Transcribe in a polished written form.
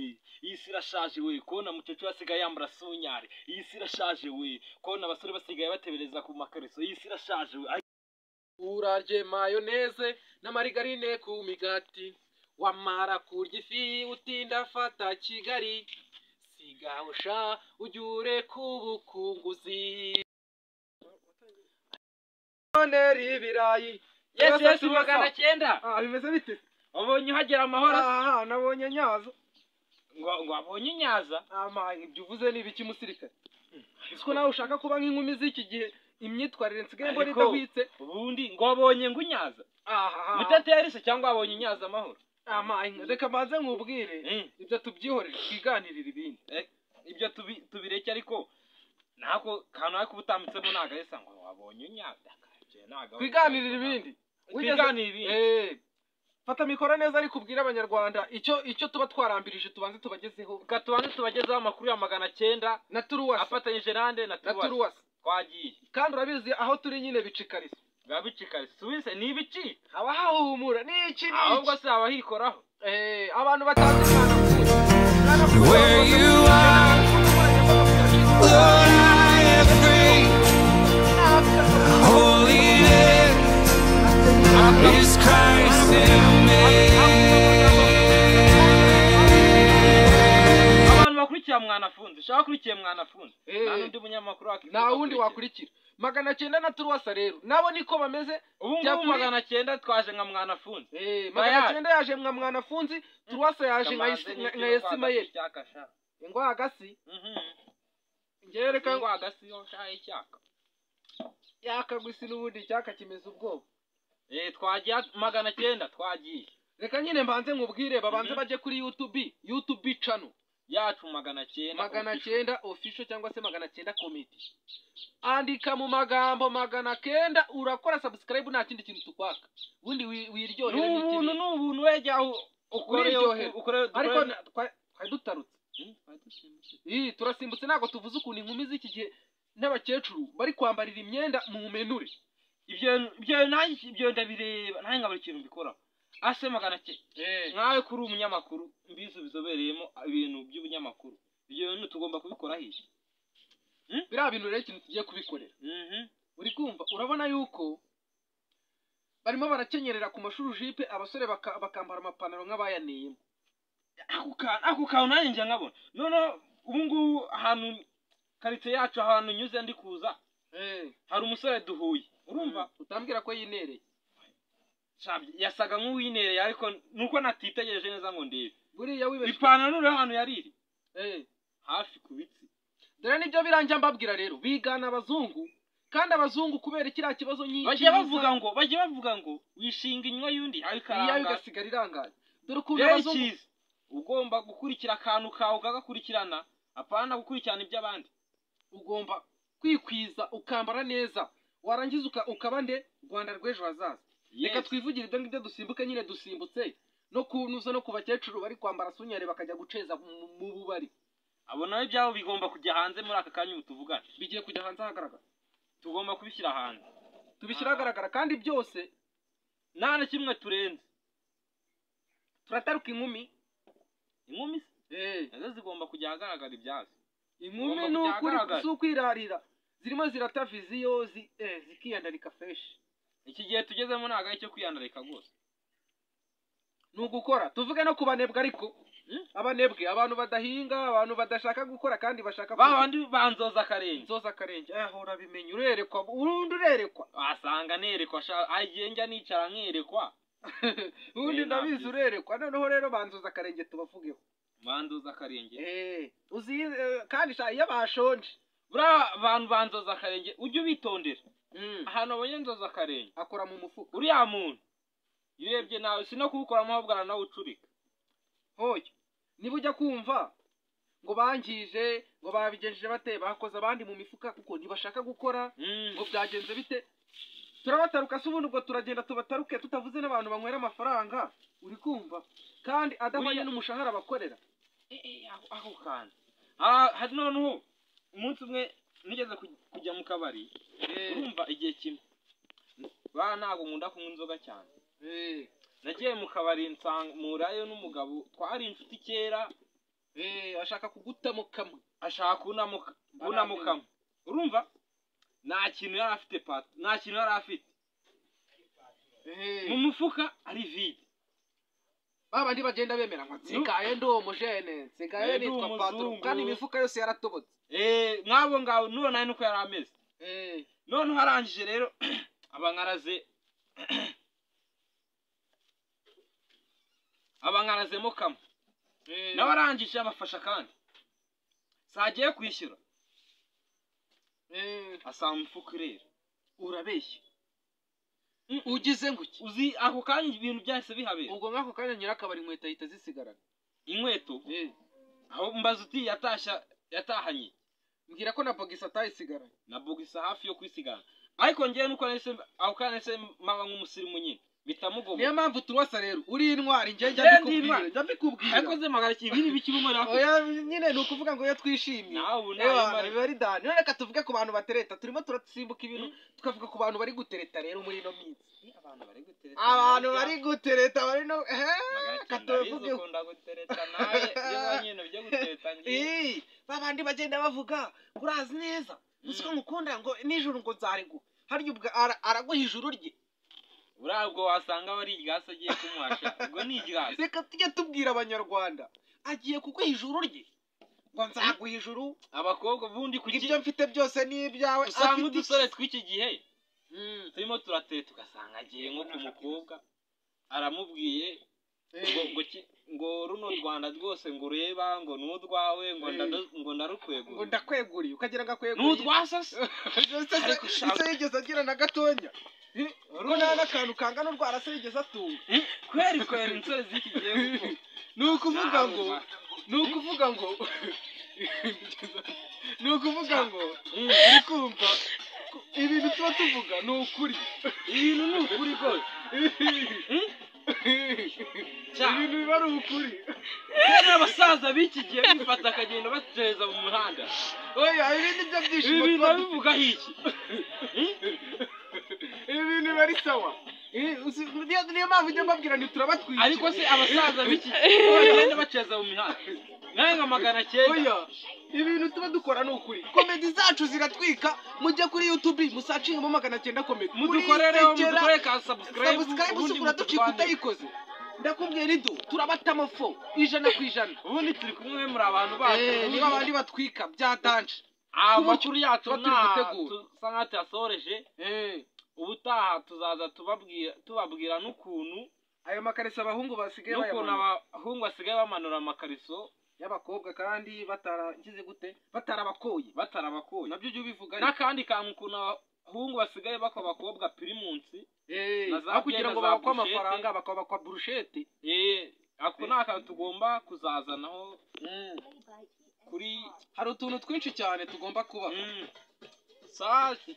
iyi si irashaje we, kubona mucece wasigaye yambara sunyari, iyi si irashaje we, kubona abasore basigaye batebereza ku makariso, iyi si irashaje we. Urarye mayoneze n'amarigarine ku migati, wamara kurya ifi utinda fata Kigali, sigahusha ujyure kubukunguzi. Noneri ibirayi Yes, magana cyenda. bimeze bite? Wabonye uhagera amahoro? Nabonye nyazo. Ngo wabonye nyaza? Ibyo uvuze ni ibiki musirikare? Siko nawe ushaka kuba nk'inkumi z'iki gihe, imyitwarire nsigaye mbona idahwitse. Ubundi ngo wabonye ngunyaza? Muteteri se cyangwa wabonye nyaza amahoro? Reka maze nkubwire, ibyo tubyihorere twiganirira ibindi. Ibyo tubireke, ariko nako kantu ariko ubutambitsemo naga yesa ngo wabonye nyaza. Twiganirira ibindi. Fata mikoro neza ariko ubwira abanyarwanda icyo tuba twarambirije tubanze tubagezeho. Tubanze tubagezeho amakuru ya 900 na Turuwasi afatanyije nande na Turuwasi. Twagiye. Kandi urabizi aho turi nyine bicikariza. Bicikariza. Subize ni ibiki? Haba hahumura ni iki? Ahubwo se abahikoraho. Abantu batazi Imana Where you are, Lord, I am free. Holiness is Christ in me. Abantu bakurikira Mwanafunzi, shaka kurikiye Mwanafunzi. Nta n'undi munyamakuru wakiriye. Nta wundi wakurikira. 900 na Turuwasi rero nabo niko bameze. Ubu ngubu 900 twaje nka Mwanafunzi. 900 yaje nka Mwanafunzi, Turuwasi yaje nka Yesimayeli. Ngo hagasi. Ngereka ngo hagasi yo shaye cyaka. Yakagwisi n'ubundi cyaka kimeze ubwoba. Twagiye 900 twagiye. Reka nyine mbanze nkubwire babanze baje kuri YouTube channel yacu 900 official cyangwa se 900 committee. Andika mu magambo 900 urakora subscribe nta kindi kintu tukwaka. Ubundi wiryohera n'ikindi. N'ubuntu wejya ukore ariko twari dutarutse. Turasimbutse ntago tuvuze ukuntu inkumi z'iki gihe n'abakecuru bari kwambarira imyenda mu menure. Ibyo ndabireba nta ngabari ikintu mbikora. Ase 900. Nkawe kuri umunyamakuru mbizo bizobereyemo ibintu by'ubunyamakuru. Ibyo bintu tugomba kubikora hiye. Bira bintu rero ikintu tugiye kubikorera. Uri kumva urabona yuko barimo barakenyerera ku mashuri jipe, abasore bakambara amapantaro nk'abayaneyemo. Ako kantu nanjye nje nkabona. None ubu ngubu ahantu karite yacu ahantu nyuze ndi kuza. Hari umusore duhuye. Urumva utambwira ko yinereye. Yasaga nk'uwinereye ariko nuko natitegereje neza ngo ndebe. Buriya wibeshe. Ipantaro rero hano yariri. Hafi kubitsi. Dore nibyo biranjya mbabwira rero bigana abazungu, kandi abazungu kubera ikira kibazo nyinshi bagiye bavuga ngo wishinga inywa yundi ayikaranga iya bigasigara irangaye. Dore ukuntu abazungu ugomba gukurikira akantu kawe ukagakurikirana, apana gukurikirana iby'abandi. Ugomba kwikwiza ukambara neza, warangiza ukaba nde Rwanda rw'ejo hazaza. Reka twivugire ibyo ngibyo dusimbuke nyine dusimbutse no kunuza no kubakecuru bari kwambara sunyare bakajya guceza mu bubari. Abona ibyabo bigomba kujya hanze muri aka kanya ubutuvugana. Bigiye kujya hanze ahagaragara. Tugomba kubishyira hanze. Tubishyira ahagaragara kandi byose nta na kimwe turenze. Turataruka inkumi. Inkumi nazo zigomba kujya ahagaragara ibyazo. Inkumi n'ukuri sukwirarira. Zirimo zirata viziyo zikiyandarika fresh. Iki gihe tugezemo ntago ari cyo kwiyandarika gose. Nugukora tuvuge no kubanebwa ariko abanebwe abantu badahinga, abantu badashaka gukora kandi bashaka babandi banzoza akarenge. Hora bimenye urerekwa urundi urerekwa. Asanga nerekwa agiye njya nicara nkerekwa. Urundi ndabizi urerekwa. Noneho rero banzoza akarenge tubavugeho. Banzoza akarenge. Uzi kandi iyo bashonje. Bura abantu banzoza akarenge ujye ubitondera. Ahantu abonye nzoza akarenge akora mu mufuka. Uriya muntu yirebye nawe sino kubukoramo ahubwo nawe ucurika. Hoye niba ujya kumva ngo bangije ngo babigenjeje bate bakoza abandi mu mifuka kuko ntibashaka gukora ngo byagenze bite. Turabataruka se ubundi ubwo turagenda tubataruke tutavuze n'abantu banywera amafaranga. Uri kumva kandi adahwanye n'umushahara bakorera. Aho kandi hari noneho umunsi umwe nigeze kujya mu kabari. Urumva igihe kimwe ntago nkunda kunywa inzoga cyane. Nagiye mu kabari nsanga murayo n'umugabo twari inshuti kera ashaka kugutamo kamwe. ashaka kunamukamo urumva nta kintu yari afite nta kintu yari afite mu mufuka ari vide. Babandi bagenda bemera ngo nsigaye ndi umujene, nsigaye nitwa patron, kandi imifuka yose yaratobotse. Nk'abo ngabo nubona nuko yari ameze. None harangije rero abangarazemo kamwe. Nawe arangije abafasha kandi sagiye kwishyura asanga umufuka rero urabeshya. Ugize nguki uzi ako kanya ibintu byahise bihabera. Ubwo nk'ako kanya nyirakabari inkweto ahita zisigarana. Inkweto aho mbaza uti yatahanye. Mbwira ko na bogisa atayisigaranye. Na bogisa hafi yo kwisigana. Ariko ngiye nuko nese ako kanya nese maba nk'umusirimu nyine bitamugoma. Niyo mpamvu turwasa rero uri intwari njya mbikubwira. Ariko ze magara kibiri bikibumara. Oya nyine nukuvuga ngo yo twishimye. Bari da. None reka tuvuge ku bantu batereta. Turimo turasimbuka ibintu tukavuga ku bantu bari gutereta rero muri no minsi. Abantu bari gutereta bari no katuvuge ukunda gutereta nawe iyo nyine byo gutereta ngiye. Babandi bagenda bavuga urazi neza. Musiko mukunda ngo nijuru ngo nzarigu. Harya ubwo araguha ijuru rye. Urabwo wasanga bari igasa agiye kumwasha. Ubwo ni igasa. Reka tujye tubwira abanyarwanda. Agiye kuguha ijuru rye. Ngo nzaguha ijuru. Abakobwa bundi ibyo mfite byose ni ibyawe. Usanga udusore tw'iki gihe. Turimo turateta ugasanga agiye nko ku mukobwa. Aramubwiye ngo runo Rwanda rwose ngo ureba ngo n'udwawe ngo ndarukwegura. Ngo ndakweguriye ukagira ngakweguriye. N'udwasase. Ese yigeze agira na gatonya. Ko nta n'akantu kangana urwara se yigeze atunga. Kweri insore z'iki gihe kuko nukuvuga ngo uri kumva ibintu tuba tuvuga ni ukuri. Ibintu ni ukuri rwose. Ibintu biba ari ukuri. Kandi abasaza b'iki gihe bifata akagenda bateza mu muhanda. Oya ibindi byo byishimo ibintu bivuga iki? Ibintu bari sawa. Niyo mpamvu njya mbabwira ni turabatwika. Ariko se abasaza b'iki gihe bagenda baceza mu mihanda. Nawe nka magana cyenda. Oya ibintu tuba dukora ni ukuri. Komedi zacu ziratwika. Mujye kuri YouTube musacinga mu 900 komedi. Mudukorere ka subscribe. Usukura ducika utayikoze. Ndakubwiye rido turabatamo fo 100%. Ubundi turi kumwe muri abantu bacu. Niba abandi batwika byatanje. Amakuru yacu sanga yasoreje. Ubutaha tuzaza tubabwira n'ukuntu ayo makariso abahungu basigaye bayabona. N'ukuntu abahungu basigaye bamanura amakariso y'abakobwa kandi bataragize gute batarabakoye. Nabyo byo bivuga n'akandi kantu ukuntu abahungu basigaye bakwa abakobwa pirimunsi. Aho kugira ngo bakwa amafaranga bakwa brushete. Ako naka tugomba kuzazanaho kuri hari utuntu twinshi cyane tugomba kuba. Sasi